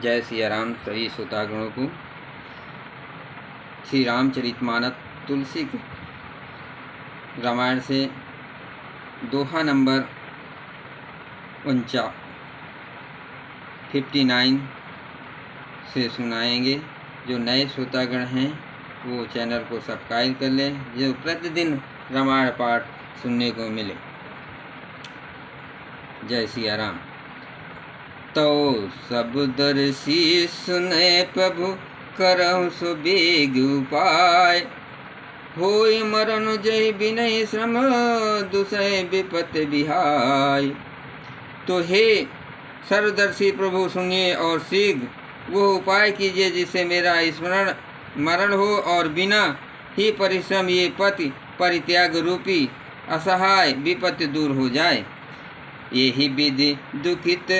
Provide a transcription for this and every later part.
जय सिया राम। सभी श्रोतागणों को श्री रामचरितमानस तुलसी के रामायण से दोहा नंबर 59 से सुनाएंगे। जो नए श्रोतागण हैं वो चैनल को सब्सक्राइब कर लें, जो प्रतिदिन रामायण पाठ सुनने को मिले। जय सिया राम। तो सब दर्शी सुने प्रभु करहु सुबेग उपाय, होय मरण जय विनय श्रम दुसय विपत विहाय। तो हे सर्वदर्शी प्रभु सुनिए और शीघ्र वो उपाय कीजिए जिससे मेरा स्मरण मरण हो और बिना ही परिश्रम ये पति परित्याग रूपी असहाय विपत्ति दूर हो जाए। यही विधि दुखित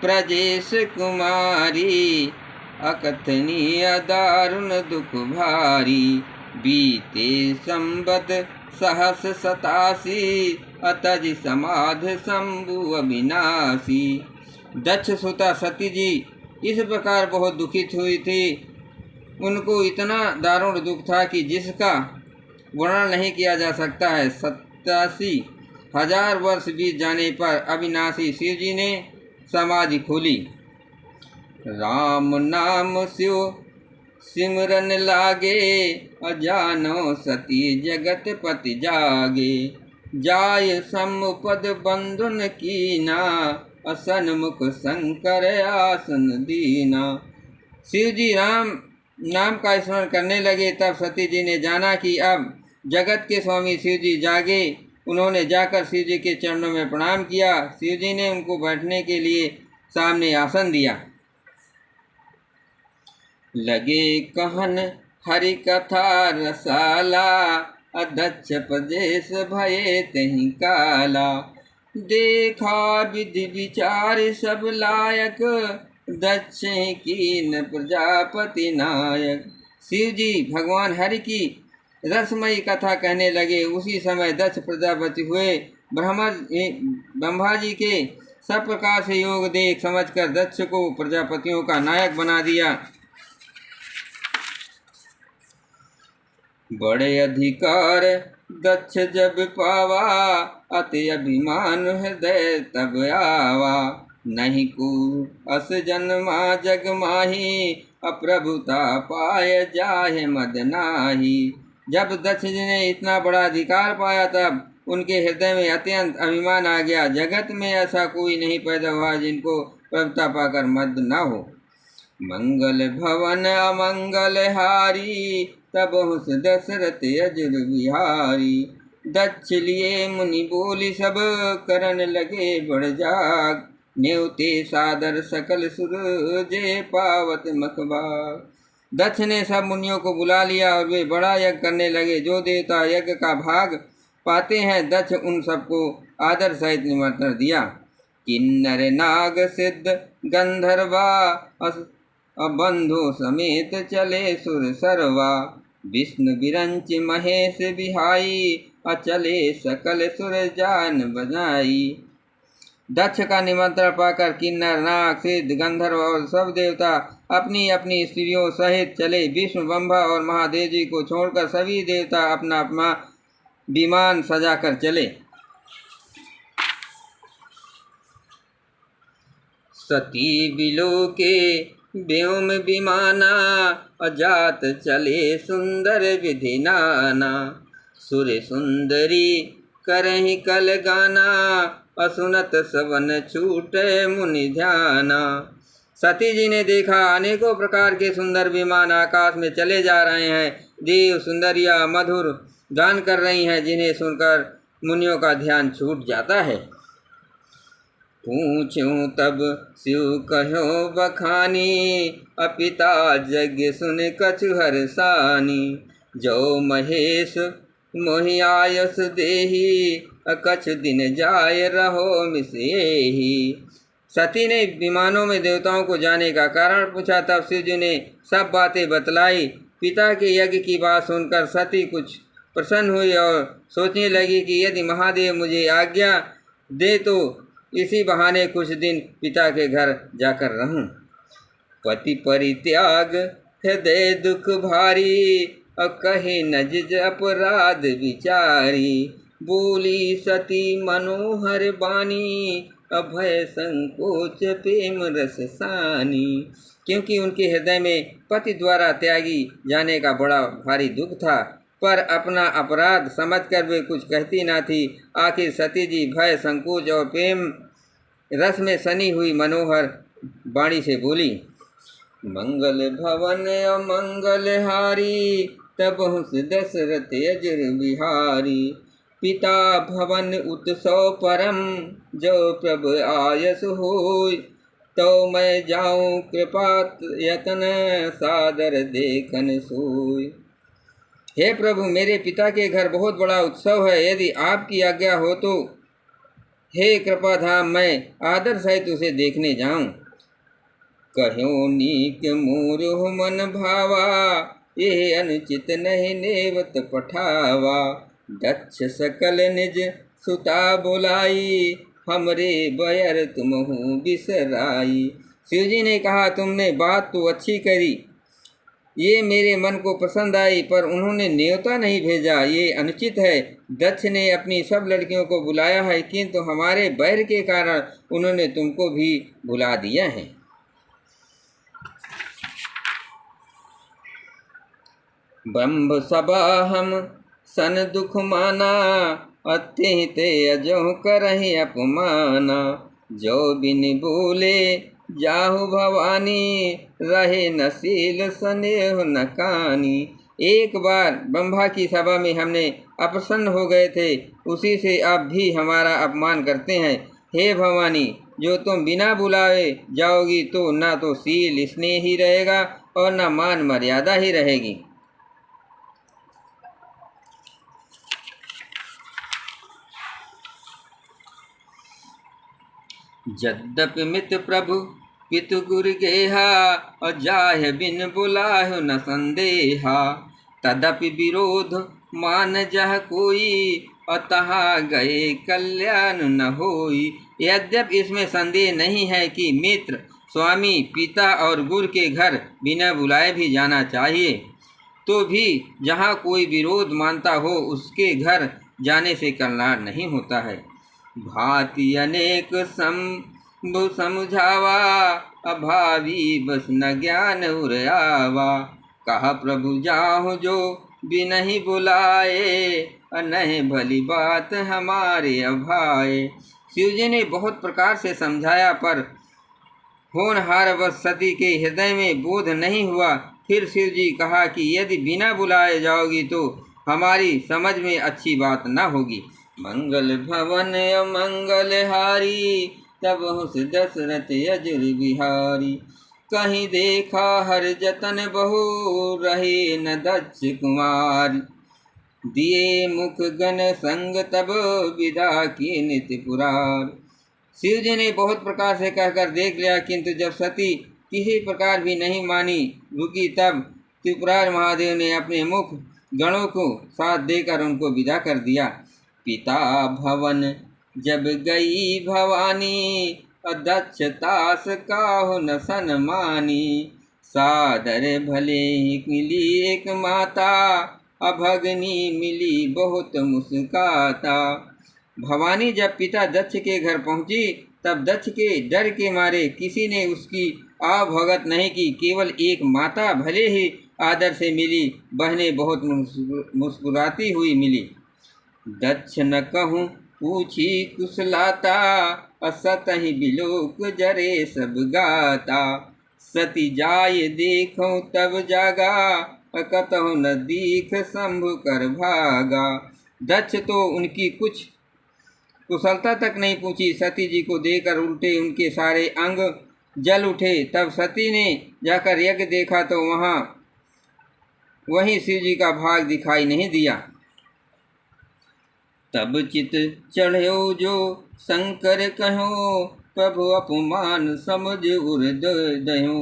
प्रजेश कुमारी, अकथनीय दारुण दुख भारी। बीते संबत सहस 87, अतज समाध शंभु अविनाशी। दक्ष सुता सती जी इस प्रकार बहुत दुखित हुई थी। उनको इतना दारुण दुख था कि जिसका वर्णन नहीं किया जा सकता है। 87,000 वर्ष बीत जाने पर अविनाशी शिव जी ने समाधि खोली। राम नाम शिव सिमरन लागे, अजानो सती जगत पति जागे। जाय समुपद बंधुन कीना, असन्मुख शंकर आसन दीना। शिव जी राम नाम का स्मरण करने लगे। तब सती जी ने जाना कि अब जगत के स्वामी शिव जी जागे। उन्होंने जाकर शिव जी के चरणों में प्रणाम किया। शिव जी ने उनको बैठने के लिए सामने आसन दिया। लगे कहन हरि कथा रसाला, अदक्ष प्रदेश भये तहि काला। देखा विधि विचार सब लायक, दक्ष कीन प्रजापति नायक। शिव जी भगवान हरि की रसमयी कथा कहने लगे। उसी समय दक्ष प्रजापति हुए। ब्रह्मा जी के सब प्रकार से योग देख समझकर दक्ष को प्रजापतियों का नायक बना दिया। बड़े अधिकार दक्ष जब पावा, अति अभिमान हृदय तब आवा। नहीं को अस जन्मा जग माही, अप्रभुता पाय जाहे मद नाही। जब दक्ष जी ने इतना बड़ा अधिकार पाया तब उनके हृदय में अत्यंत अभिमान आ गया। जगत में ऐसा कोई नहीं पैदा हुआ जिनको प्रभुता पाकर मद न हो। मंगल भवन अमंगल हारी, तब हुस दशरथ अजुर बिहारी। दक्ष लिए मुनि बोली सब, करन लगे बड़ जाग। नेवते सादर सकल सुर, जे पावत मखबाग। दक्ष ने सब मुनियों को बुला लिया और वे बड़ा यज्ञ करने लगे। जो देवता यज्ञ का भाग पाते हैं दक्ष उन सबको आदर सहित निमंत्रण दिया। किन्नर नाग सिद्ध गंधर्वा, बंधु समेत चले सुर सरवा। विष्णु विरंच महेश बिहाई, अचले सकल सुर जान बजाई। दक्ष का निमंत्रण पाकर किन्नर नाग सिद्ध गंधर्व और सब देवता अपनी अपनी स्त्रियों सहित चले। विष्णु ब्रह्मा और महादेव जी को छोड़कर सभी देवता अपना अपना विमान सजाकर चले। सती बिलोके व्योम विमाना, अजात चले सुंदर विधि नाना। सुर सुंदरी करहि कल गाना, असुनत सवन छूटे मुनि ध्याना। सती जी ने देखा अनेकों प्रकार के सुंदर विमान आकाश में चले जा रहे हैं। देव सुंदरिया मधुर गान कर रही हैं जिन्हें सुनकर मुनियों का ध्यान छूट जाता है। पूछूं तब शिव कहो बखानी, अपिता यज्ञ सुन कछु हर्षानी। जो महेश मोहि आयस देही, कछ दिन जाय रहो मिसेही। सती ने विमानों में देवताओं को जाने का कारण पूछा। तब शिव जी ने सब बातें बतलाई। पिता के यज्ञ की बात सुनकर सती कुछ प्रसन्न हुई और सोचने लगी कि यदि महादेव मुझे आज्ञा दे तो इसी बहाने कुछ दिन पिता के घर जाकर रहूं। पति परित्याग हृदय दुख भारी, कहे नज अपराध विचारी। बोली सती मनोहर बानी, अभय संकोच प्रेम रस सानी। क्योंकि उनके हृदय में पति द्वारा त्यागी जाने का बड़ा भारी दुख था, पर अपना अपराध समझकर वे कुछ कहती ना थी। आखिर सती जी भय संकोच और प्रेम रस में सनी हुई मनोहर वाणी से बोली, मंगल भवन अमंगल हारी, तब हुस दशरथ अजर बिहारी। पिता भवन उत्सव परम, जो प्रभु आयस होय, तो मैं जाऊं कृपा यतन, सादर देखन सोय। हे प्रभु, मेरे पिता के घर बहुत बड़ा उत्सव है, यदि आपकी आज्ञा हो तो हे कृपाधाम मैं आदर सहित उसे देखने जाऊं। कहो नीक मोरु मन भावा, ये अनुचित नहीं नेवत पठावा। दक्ष सकल निज सुता बुलाई, हमरे बयर तुमहु बिसराई। शिवजी ने कहा, तुमने बात तो अच्छी करी, ये मेरे मन को पसंद आई, पर उन्होंने न्योता नहीं भेजा, ये अनुचित है। दक्ष ने अपनी सब लड़कियों को बुलाया है, किंतु हमारे बैर के कारण उन्होंने तुमको भी बुला दिया है। ब्रह्म सभा हम सन दुख माना, अत्यंत अजो करहि अपमाना। जो बिन बोले जाहु भवानी, रहे नसील स्नेह न कानी। एक बार ब्रह्मा की सभा में हमने अप्रसन्न हो गए थे, उसी से आप भी हमारा अपमान करते हैं। हे भवानी, जो तुम बिना बुलाए जाओगी तो ना तो सील स्नेह ही रहेगा और ना मान मर्यादा ही रहेगी। यद्यपि मित्र प्रभु पितु गुरु गेहा, और जाह बिन बुलाहु न संदेहा। तदपि विरोध मान जह कोई, और तहा गए कल्याण न होई। यद्यपि इसमें संदेह नहीं है कि मित्र, स्वामी, पिता और गुरु के घर बिना बुलाए भी जाना चाहिए, तो भी जहाँ कोई विरोध मानता हो उसके घर जाने से कल्याण नहीं होता है। भांति अनेक समझावा, अभावी बस न ज्ञान उरयावा। कहा प्रभु जाहु जो बिनहि बुलाए, नहीं भली बात हमारे अभाए। शिवजी ने बहुत प्रकार से समझाया, पर होनहार बस सती के हृदय में बोध नहीं हुआ। फिर शिवजी कहा कि यदि बिना बुलाए जाओगी तो हमारी समझ में अच्छी बात न होगी। मंगल भवन अमंगल हारी, तब हुस दशरथ अजर बिहारी। कहीं देखा हर जतन बहु, रहे न दक्ष कुमार। दिए मुख गण संग तब, विदा की नित्य पुरार। शिवजी ने बहुत प्रकार से कहकर देख लिया, किंतु जब सती किसी प्रकार भी नहीं मानी रुकी, तब त्रिपुरार महादेव ने अपने मुख गणों को साथ देकर उनको विदा कर दिया। पिता भवन जब गई भवानी, अदक्षतास काहु न सन्मानी। सादर भले मिली एक माता, अभगनी मिली बहुत मुस्काता। भवानी जब पिता दक्ष के घर पहुंची, तब दक्ष के डर के मारे किसी ने उसकी आवभगत नहीं की। केवल एक माता भले ही आदर से मिली, बहनें बहुत मुस्कुराती हुई मिली। दक्ष न कहूँ पूछी कुशलाता, असतहि बिलोक जरे सब गाता। सती जाय देखो तब जागा, कतहु न दीख शंभु कर भागा। दक्ष तो उनकी कुछ कुशलता तक नहीं पूछी, सती जी को देखकर उल्टे उनके सारे अंग जल उठे। तब सती ने जाकर यज्ञ देखा तो वहीं शिव जी का भाग दिखाई नहीं दिया। तब चित चढ़ो जो शंकर कहो, प्रभु अपमान समझ उर दयो।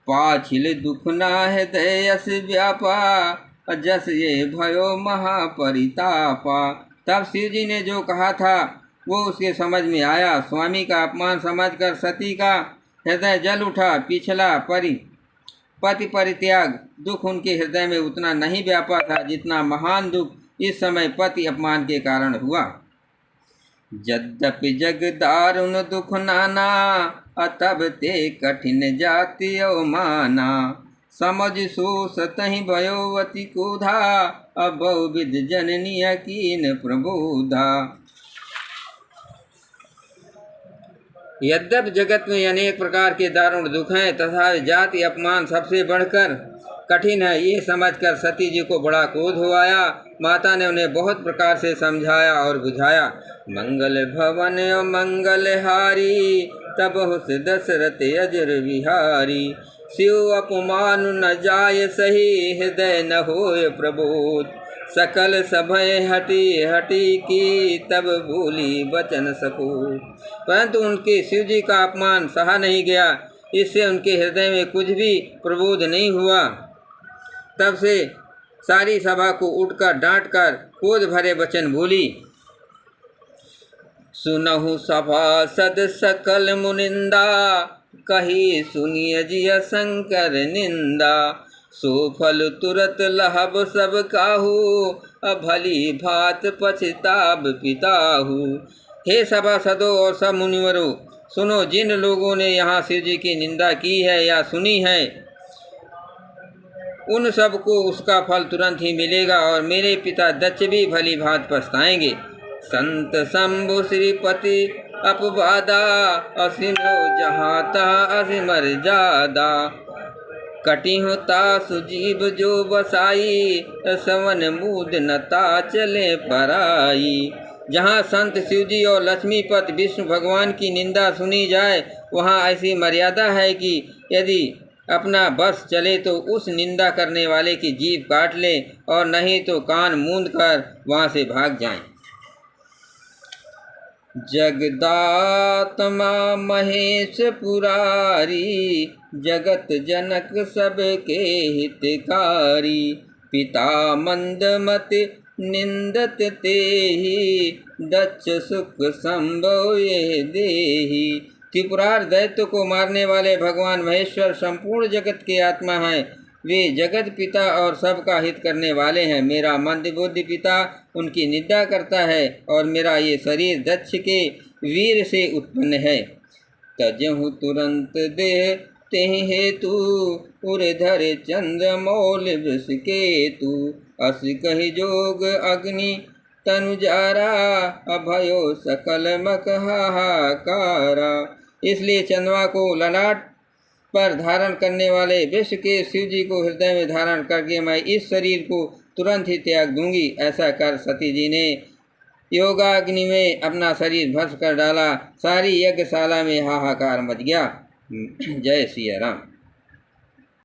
पाछिल दुख ना हृदय यस व्यापा, जस ये भयो महापरितापा। तब शिव जी ने जो कहा था वो उसके समझ में आया। स्वामी का अपमान समझकर सती का हृदय जल उठा। पिछला पति परित्याग दुख उनके हृदय में उतना नहीं व्यापा था जितना महान दुख इस समय पति अपमान के कारण हुआ। यद्यपि जग दारुण दुख नाना, अतब ते कठिन जाति अवमाना। समझ सो सतहि भयो अति क्रोधा, अब बहुविध जननी कीन प्रबोधा। यद्यप जगत में अनेक प्रकार के दारुण दुख हैं तथा जाति अपमान सबसे बढ़कर कठिन है, ये समझकर सती जी को बड़ा क्रोध हो आया। माता ने उन्हें बहुत प्रकार से समझाया और बुझाया। मंगल भवन मंगल हारी, तब हुस दशरथ अजर विहारी। शिव अपमान न जाय सही, हृदय न होय प्रबोध। सकल सभय हटी हटी की, तब बोली वचन सपूत। परंतु उनके शिव जी का अपमान सहा नहीं गया, इससे उनके हृदय में कुछ भी प्रबोध नहीं हुआ। तब से सारी सभा को उठकर डांटकर क्रोध भरे वचन बोली। सुनहु सभासद सकल मुनिंदा, कही सुनिय जिय शंकर निंदा। सो फल तुरत लहब सब काहू, भली भात पछताब पिताहू। हे सभासदों और सब मुनिवरों, सुनो, जिन लोगों ने यहाँ शिव जी की निंदा की है या सुनी है, उन सबको उसका फल तुरंत ही मिलेगा और मेरे पिता दक्ष भी भली भात पछताएंगे। संत शंभु श्रीपति अपवादा, असिनो जहाता असिमर जादा। कटी होता सुजीव जो बसाई, सवन मूद नता चले पराई। जहाँ संत शिवजी और लक्ष्मीपति विष्णु भगवान की निंदा सुनी जाए, वहाँ ऐसी मर्यादा है कि यदि अपना बस चले तो उस निंदा करने वाले की जीभ काट ले और नहीं तो कान मूंद कर वहाँ से भाग जाएं। जगदात्मा महेश पुरारी, जगत जनक सबके हितकारी। पिता मंदमति निंदत तेहि, दक्ष सुख संभव ये देहि। त्रिपुरार दैत्य को मारने वाले भगवान महेश्वर संपूर्ण जगत के आत्मा हैं। वे जगत पिता और सबका हित करने वाले हैं। मेरा मंदबुद्धि पिता उनकी निंदा करता है और मेरा ये शरीर दक्ष के वीर से उत्पन्न है। तजहु तुरंत देह तेहि हेतु, उर्धर चंद्र मौल वृष केतु। अस कहि जोग अग्नि तनुजारा, अभयो सकल मक हाहाकारा। इसलिए चंद्रमा को ललाट पर धारण करने वाले विश्व के शिव जी को हृदय में धारण करके मैं इस शरीर को तुरंत ही त्याग दूंगी। ऐसा कर सती जी ने योगाग्नि में अपना शरीर भस्म कर डाला। सारी यज्ञशाला में हाहाकार मच गया। जय सिया राम।